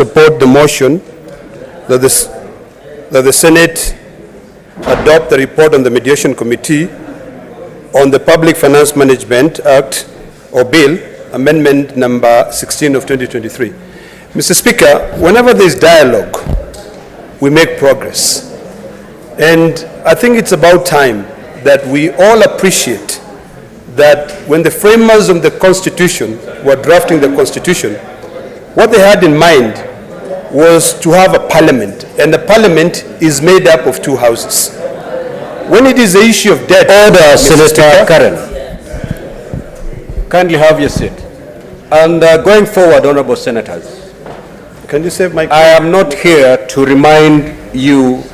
support the motion that the Senate adopt the report on the Mediation Committee on the Public Finance Management Act or Bill, Amendment number 16 of 2023. Mr. Speaker, whenever there is dialogue, we make progress. And I think it's about time that we all appreciate that when the framers of the Constitution were drafting the Constitution, what they had in mind was to have a parliament, and the parliament is made up of two houses. When it is the issue of debt... Order, Senator Karen. Kindly have your seat. And going forward, honorable senators, can you save my... I am not here to remind you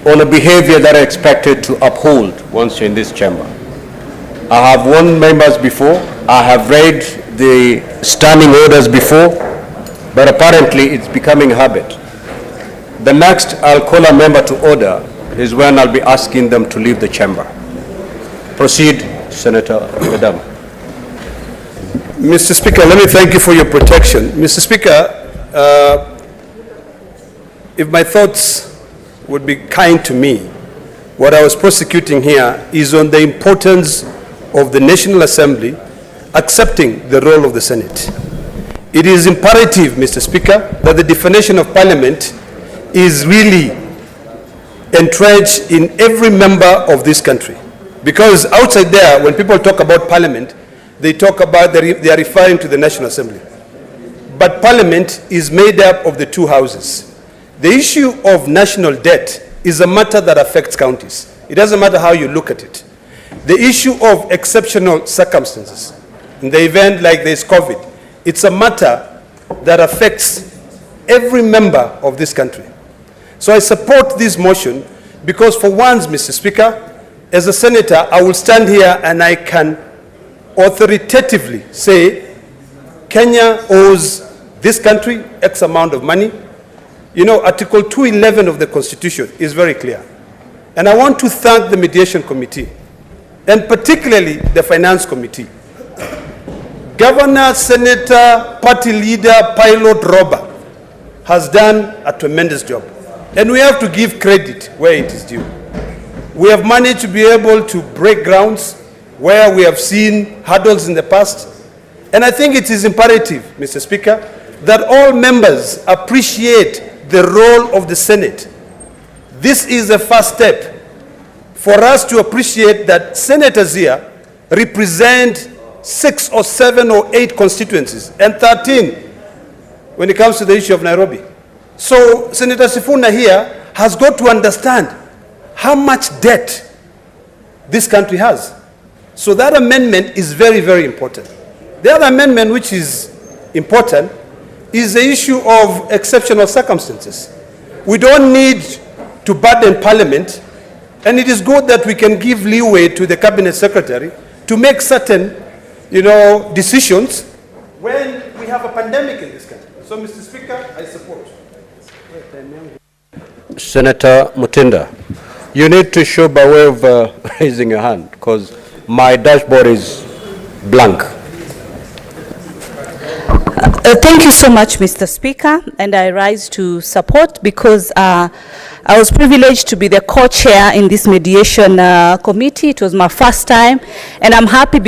on a behavior that I expected to uphold once you're in this chamber. I have warned members before, I have read the standing orders before, but apparently it's becoming a habit. The next I'll call a member to order is when I'll be asking them to leave the chamber. Proceed, Senator Oledama. Mr. Speaker, let me thank you for your protection. Mr. Speaker, if my thoughts would be kind to me, what I was prosecuting here is on the importance of the National Assembly accepting the role of the Senate. It is imperative, Mr. Speaker, that the definition of Parliament is really entrenched in every member of this country. Because outside there, when people talk about Parliament, they are referring to the National Assembly. But Parliament is made up of the two houses. The issue of national debt is a matter that affects counties. It doesn't matter how you look at it. The issue of exceptional circumstances, in the event like there's COVID, it's a matter that affects every member of this country. So I support this motion because for once, Mr. Speaker, as a senator, I will stand here and I can authoritatively say Kenya owes this country X amount of money. You know, Article 211 of the Constitution is very clear. And I want to thank the Mediation Committee, and particularly the Finance Committee. Governor, Senator, Party Leader, Pilot Robber has done a tremendous job. And we have to give credit where it is due. We have managed to be able to break grounds where we have seen hurdles in the past. And I think it is imperative, Mr. Speaker, that all members appreciate the role of the Senate. This is the first step for us to appreciate that senators here represent 6 or 7 or 8 constituencies and 13 when it comes to the issue of Nairobi. So Senator Sifuna here has got to understand how much debt this country has. So that amendment is very, very important. The other amendment which is important is the issue of exceptional circumstances. We don't need to burden Parliament, and it is good that we can give leeway to the Cabinet Secretary to make certain, decisions when we have a pandemic in this country. So, Mr. Speaker, I support. Senator Mutinda, you need to show by way of raising your hand because my dashboard is blank. Thank you so much, Mr. Speaker, and I rise to support because I was privileged to be the co-chair in this mediation committee. It was my first time, and I'm happy